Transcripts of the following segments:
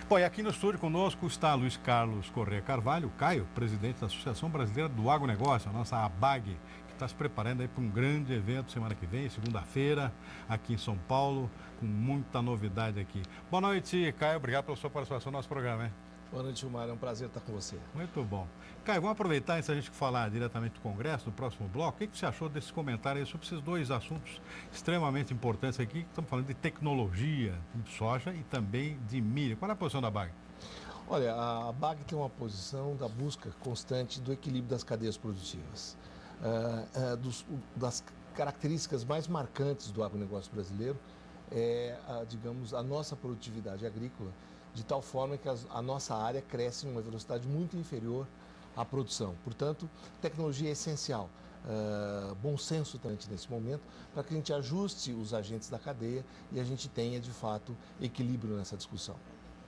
Bom, e aqui no estúdio conosco está Luiz Carlos Corrêa Carvalho, Caio, presidente da Associação Brasileira do Agronegócio, a nossa ABAG, que está se preparando aí para um grande evento semana que vem, segunda-feira, aqui em São Paulo, com muita novidade aqui. Boa noite, Caio, obrigado pela sua participação no nosso programa, hein? Boa noite, Gilmar, é um prazer estar com você. Muito bom. Caio, vamos aproveitar, antes da gente falar diretamente do Congresso, no próximo bloco, o que você achou desse comentário aí sobre esses dois assuntos extremamente importantes aqui, que estamos falando de tecnologia, de soja e também de milho. Qual é a posição da BAG? Olha, a BAG tem uma posição da busca constante do equilíbrio das cadeias produtivas. Das características mais marcantes do agronegócio brasileiro digamos, a nossa produtividade agrícola, de tal forma que a nossa área cresce em uma velocidade muito inferior à produção. Portanto, tecnologia é essencial. Bom senso também nesse momento, para que a gente ajuste os agentes da cadeia e a gente tenha, de fato, equilíbrio nessa discussão.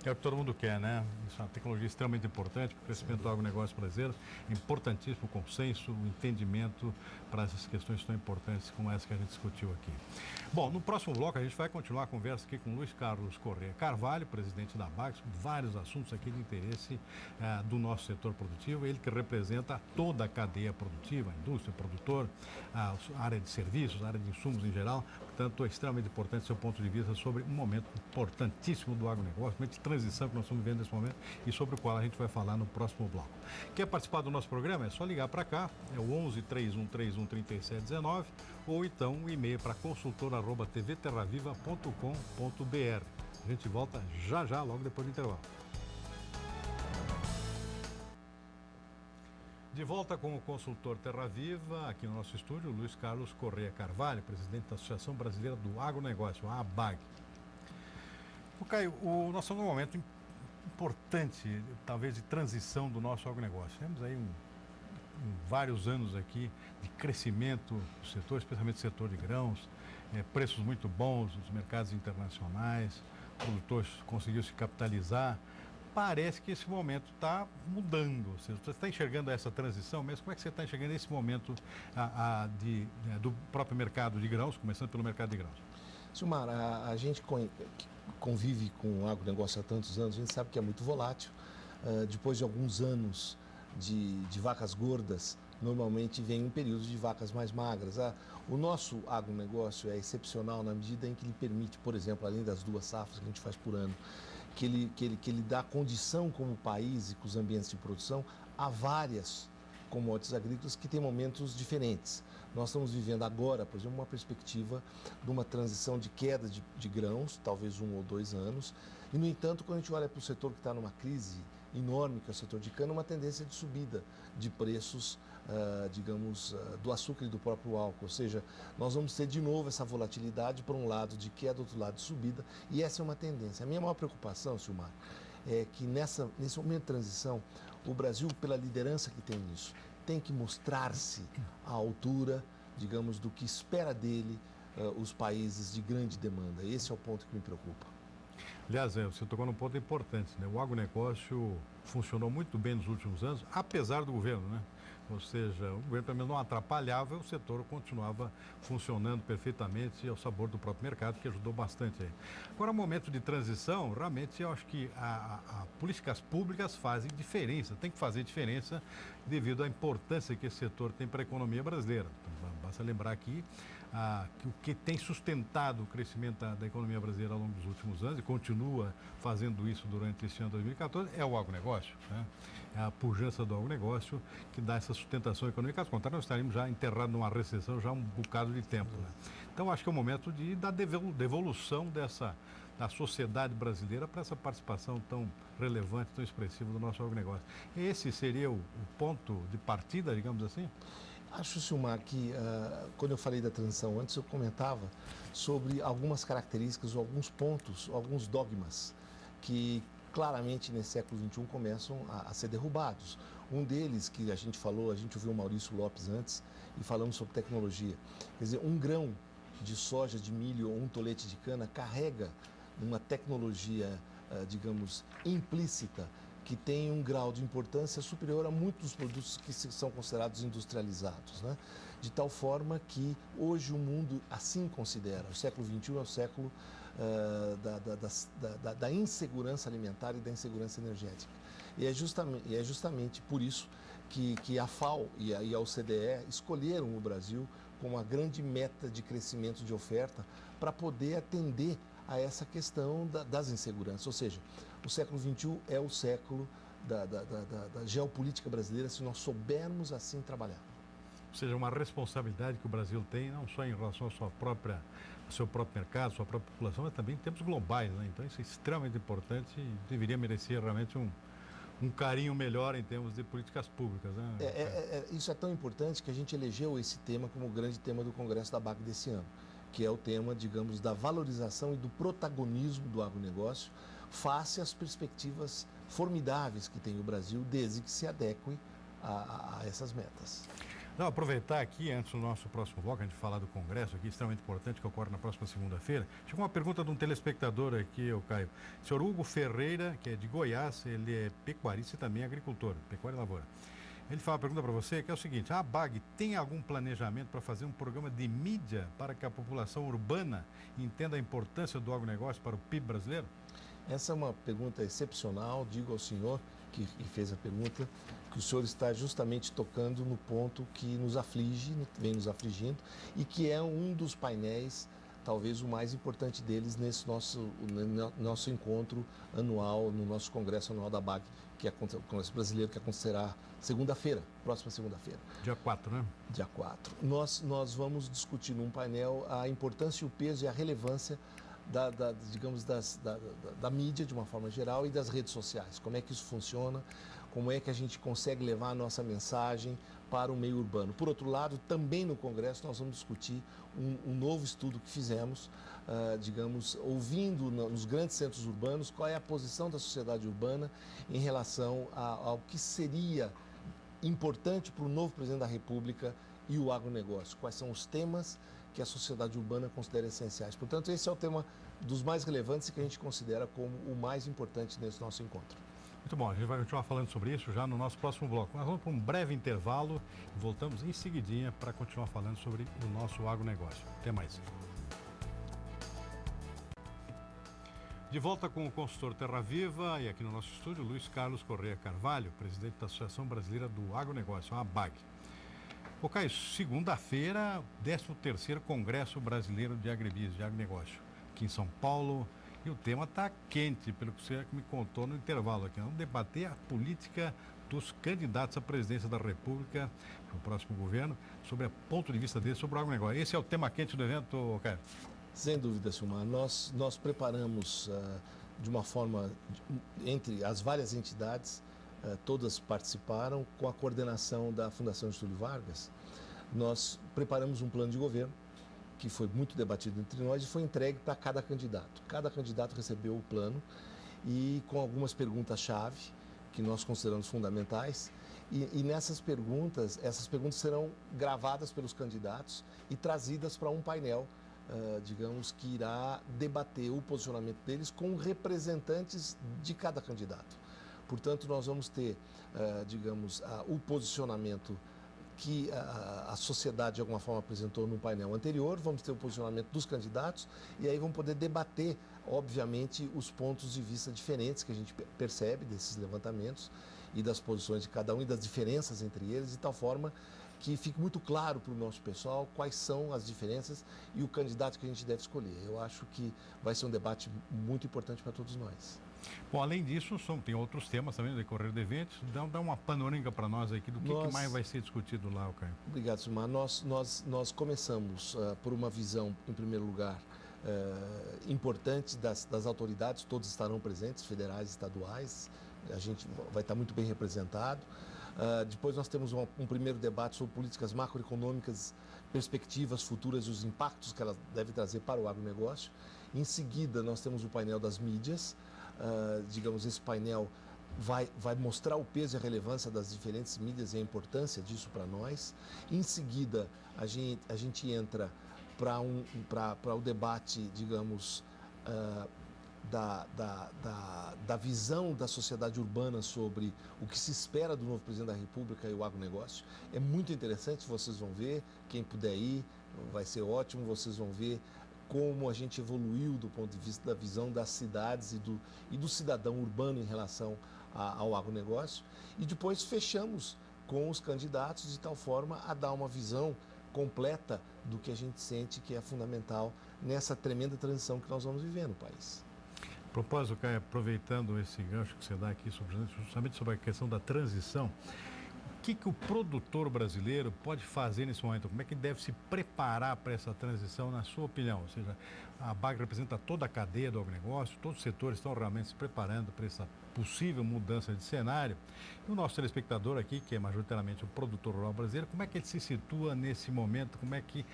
É o que todo mundo quer, né? Isso é uma tecnologia extremamente importante para o crescimento do agronegócio brasileiro. É importantíssimo o consenso, o entendimento para essas questões tão importantes como essa que a gente discutiu aqui. Bom, no próximo bloco a gente vai continuar a conversa aqui com Luiz Carlos Corrêa Carvalho, presidente da BAG, sobre vários assuntos aqui de interesse do nosso setor produtivo. Ele que representa toda a cadeia produtiva, a indústria, o produtor, a área de serviços, a área de insumos em geral. Portanto, é extremamente importante seu ponto de vista sobre um momento importantíssimo do agronegócio, um momento de transição que nós estamos vivendo nesse momento e sobre o qual a gente vai falar no próximo bloco. Quer participar do nosso programa? É só ligar para cá, é o 11 3131 3719 ou então um e-mail para consultor@tvterraviva.com.br. A gente volta já já, logo depois do intervalo. De volta com o consultor Terra Viva, aqui no nosso estúdio, Luiz Carlos Corrêa Carvalho, presidente da Associação Brasileira do Agronegócio, a ABAG. Caio, nós estamos num momento importante, talvez, de transição do nosso agronegócio. Temos aí vários anos aqui de crescimento do setor, especialmente do setor de grãos, preços muito bons nos mercados internacionais, o produtor conseguiu se capitalizar. Parece que esse momento está mudando. Ou seja, você está enxergando essa transição mesmo? Como é que você está enxergando esse momento do próprio mercado de grãos, começando pelo mercado de grãos? Silmar, a gente convive com o agronegócio há tantos anos, a gente sabe que é muito volátil. Depois de alguns anos de vacas gordas, normalmente vem um período de vacas mais magras. O nosso agronegócio é excepcional na medida em que ele permite, por exemplo, além das 2 safras que a gente faz por ano, que ele dá condição como país e com os ambientes de produção a várias commodities agrícolas que têm momentos diferentes. Nós estamos vivendo agora, por exemplo, uma perspectiva de uma transição de queda de grãos, talvez 1 ou 2 anos, e, no entanto, quando a gente olha para o setor que está numa crise enorme, que é o setor de cana, uma tendência de subida de preços, digamos, do açúcar e do próprio álcool. Ou seja, nós vamos ter de novo essa volatilidade, por um lado de queda, do outro lado de subida, e essa é uma tendência. A minha maior preocupação, Silmar, é que nesse momento de transição, o Brasil, pela liderança que tem nisso, tem que mostrar-se à altura, digamos, do que espera dele os países de grande demanda. Esse é o ponto que me preocupa. Aliás, você tocou num ponto importante, né? O agronegócio funcionou muito bem nos últimos anos, apesar do governo, né? Ou seja, o governo pelo menos não atrapalhava, o setor continuava funcionando perfeitamente ao sabor do próprio mercado, que ajudou bastante aí. Agora, o momento de transição, realmente eu acho que as políticas públicas fazem diferença, tem que fazer diferença devido à importância que esse setor tem para a economia brasileira. Então, basta lembrar aqui que o que tem sustentado o crescimento da economia brasileira ao longo dos últimos anos e continua fazendo isso durante esse ano 2014 é o agronegócio, né? É a pujança do agronegócio que dá essa sustentação econômica. Caso contrário, nós estaríamos já enterrados numa recessão já há um bocado de tempo, né? Então, acho que é o momento da devolução da sociedade brasileira para essa participação tão relevante, tão expressiva do nosso agronegócio. Esse seria o ponto de partida, digamos assim? Acho, Silmar, que quando eu falei da transição antes, eu comentava sobre algumas características, ou alguns pontos, ou alguns dogmas que claramente nesse século XXI começam a ser derrubados. Um deles que a gente ouviu o Maurício Lopes antes e falamos sobre tecnologia. Quer dizer, um grão de soja, de milho ou um tolete de cana carrega uma tecnologia, digamos, implícita, que tem um grau de importância superior a muitos dos produtos que são considerados industrializados, né? De tal forma que hoje o mundo assim considera. O século XXI é o século da insegurança alimentar e da insegurança energética. E é justamente por isso que a FAO e a OCDE escolheram o Brasil como uma grande meta de crescimento de oferta para poder atender a essa questão das inseguranças. Ou seja, o século XXI é o século da geopolítica brasileira, se nós soubermos assim trabalhar. Ou seja, uma responsabilidade que o Brasil tem, não só em relação ao seu próprio mercado, sua própria população, mas também em tempos globais, né? Então isso é extremamente importante e deveria merecer realmente um carinho melhor em termos de políticas públicas, né? Isso é tão importante que a gente elegeu esse tema como o grande tema do Congresso da BAC desse ano, que é o tema, digamos, da valorização e do protagonismo do agronegócio face às perspectivas formidáveis que tem o Brasil, desde que se adeque a essas metas. Não, aproveitar aqui, antes do nosso próximo bloco, a gente falar do Congresso aqui, extremamente importante, que ocorre na próxima segunda-feira. Chegou uma pergunta de um telespectador aqui, Caio. O senhor Hugo Ferreira, que é de Goiás, ele é pecuarista e também agricultor, pecuária e lavoura. Ele faz uma pergunta para você, que é o seguinte: a ABAG tem algum planejamento para fazer um programa de mídia para que a população urbana entenda a importância do agronegócio para o PIB brasileiro? Essa é uma pergunta excepcional. Digo ao senhor que fez a pergunta que o senhor está justamente tocando no ponto que nos aflige, vem nos afligindo, e que é um dos painéis, talvez o mais importante deles, nesse nosso encontro anual, no nosso Congresso Anual da BAG, que é o Congresso Brasileiro, que acontecerá segunda-feira, próxima segunda-feira. Dia 4, né? Dia 4. Nós vamos discutir num painel a importância, o peso e a relevância da mídia de uma forma geral e das redes sociais. Como é que isso funciona, como é que a gente consegue levar a nossa mensagem para o meio urbano. Por outro lado, também no Congresso nós vamos discutir um novo estudo que fizemos, ouvindo nos grandes centros urbanos qual é a posição da sociedade urbana em relação ao que seria importante para o novo presidente da República e o agronegócio. Quais são os temas que a sociedade urbana considera essenciais. Portanto, esse é o tema dos mais relevantes e que a gente considera como o mais importante nesse nosso encontro. Muito bom, a gente vai continuar falando sobre isso já no nosso próximo bloco. Nós vamos para um breve intervalo e voltamos em seguidinha para continuar falando sobre o nosso agronegócio. Até mais. De volta com o consultor Terra Viva e aqui no nosso estúdio, Luiz Carlos Correia Carvalho, presidente da Associação Brasileira do Agronegócio, a ABAG. Ô Caio, segunda-feira, 13º Congresso Brasileiro de Agribusiness, de Agronegócio, aqui em São Paulo. E o tema está quente, pelo que você me contou no intervalo aqui. Vamos debater a política dos candidatos à presidência da República, no próximo governo, sobre o ponto de vista deles sobre o agronegócio. Esse é o tema quente do evento, Caio? Sem dúvida, Silmar. Nós preparamos de uma forma, entre as várias entidades, todas participaram, com a coordenação da Fundação Getúlio Vargas. Nós preparamos um plano de governo que foi muito debatido entre nós e foi entregue para cada candidato. Cada candidato recebeu o plano e com algumas perguntas-chave que nós consideramos fundamentais. E nessas perguntas, essas perguntas serão gravadas pelos candidatos e trazidas para um painel, que irá debater o posicionamento deles com representantes de cada candidato. Portanto, nós vamos ter, o posicionamento que a sociedade, de alguma forma, apresentou no painel anterior, vamos ter o posicionamento dos candidatos e aí vamos poder debater, obviamente, os pontos de vista diferentes que a gente percebe desses levantamentos e das posições de cada um e das diferenças entre eles, de tal forma que fique muito claro para o nosso pessoal quais são as diferenças e o candidato que a gente deve escolher. Eu acho que vai ser um debate muito importante para todos nós. Bom, além disso, tem outros temas também no decorrer do evento. Dá uma panorâmica para nós aqui do que mais vai ser discutido lá, Caio. Obrigado, Silmar. Nós começamos por uma visão, em primeiro lugar, importante das autoridades, todos estarão presentes, federais e estaduais, a gente vai estar muito bem representado. Depois nós temos um primeiro debate sobre políticas macroeconômicas, perspectivas futuras e os impactos que elas devem trazer para o agronegócio. Em seguida, nós temos o painel das mídias. Esse painel vai mostrar o peso e a relevância das diferentes mídias e a importância disso para nós. Em seguida, a gente entra para o debate, da visão da sociedade urbana sobre o que se espera do novo presidente da República e o agronegócio. É muito interessante, vocês vão ver, quem puder ir, vai ser ótimo, vocês vão ver como a gente evoluiu do ponto de vista da visão das cidades e do cidadão urbano em relação ao agronegócio. E depois fechamos com os candidatos de tal forma a dar uma visão completa do que a gente sente que é fundamental nessa tremenda transição que nós vamos viver no país. A propósito, Caio, aproveitando esse gancho que você dá aqui justamente sobre a questão da transição, o que o produtor brasileiro pode fazer nesse momento? Como é que deve se preparar para essa transição, na sua opinião? Ou seja, a BAG representa toda a cadeia do agronegócio, todos os setores estão realmente se preparando para essa possível mudança de cenário. E o nosso telespectador aqui, que é majoritariamente o produtor rural brasileiro, como é que ele se situa nesse momento? Como é que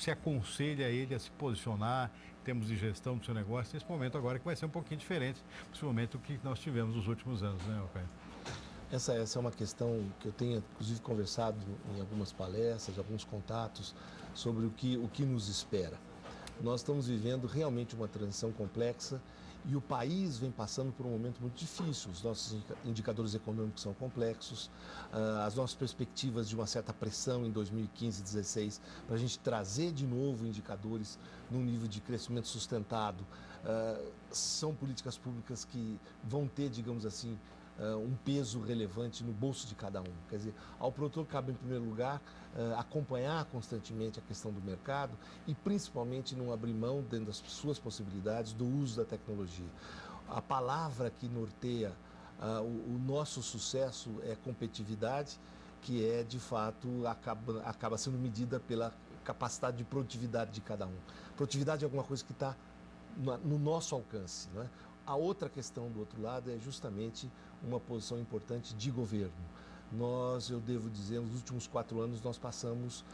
se aconselha ele a se posicionar em termos de gestão do seu negócio nesse momento agora, que vai ser um pouquinho diferente, possivelmente, do que nós tivemos nos últimos anos, né, Caio? Essa é uma questão que eu tenho, inclusive, conversado em algumas palestras, alguns contatos, sobre o que nos espera. Nós estamos vivendo realmente uma transição complexa e o país vem passando por um momento muito difícil. Os nossos indicadores econômicos são complexos, as nossas perspectivas de uma certa pressão em 2015 e 2016 para a gente trazer de novo indicadores num nível de crescimento sustentado. São políticas públicas que vão ter, digamos assim, um peso relevante no bolso de cada um. Quer dizer, ao produtor cabe, em primeiro lugar, acompanhar constantemente a questão do mercado e, principalmente, não abrir mão, dentro das suas possibilidades, do uso da tecnologia. A palavra que norteia o nosso sucesso é competitividade, que é, de fato, acaba sendo medida pela capacidade de produtividade de cada um. Produtividade é alguma coisa que está no nosso alcance, não é? A outra questão do outro lado é justamente uma posição importante de governo. Eu devo dizer, nos últimos 4 anos nós passamos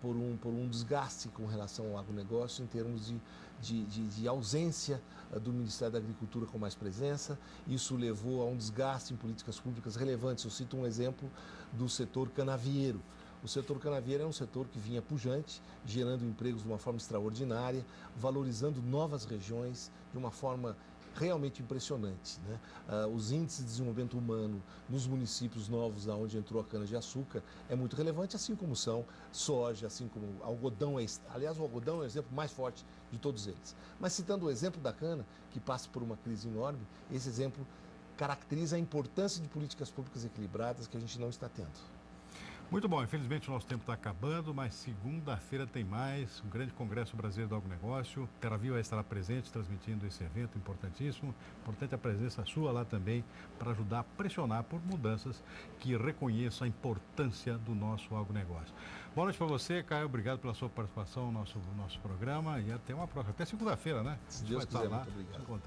por um desgaste com relação ao agronegócio em termos de ausência do Ministério da Agricultura com mais presença. Isso levou a um desgaste em políticas públicas relevantes. Eu cito um exemplo do setor canavieiro. O setor canavieiro é um setor que vinha pujante, gerando empregos de uma forma extraordinária, valorizando novas regiões de uma forma realmente impressionante, né? Os índices de desenvolvimento humano nos municípios novos onde entrou a cana-de-açúcar é muito relevante, assim como são soja, assim como algodão. Aliás, o algodão é o exemplo mais forte de todos eles. Mas citando o exemplo da cana, que passa por uma crise enorme, esse exemplo caracteriza a importância de políticas públicas equilibradas que a gente não está tendo. Muito bom, infelizmente o nosso tempo está acabando, mas segunda-feira tem mais, um grande congresso brasileiro do agronegócio. TerraView vai estar presente, transmitindo esse evento importantíssimo. Importante a presença sua lá também, para ajudar a pressionar por mudanças que reconheçam a importância do nosso agronegócio. Boa noite para você, Caio, obrigado pela sua participação no nosso programa e até uma próxima. Até segunda-feira, né? Se Deus quiser, muito obrigado.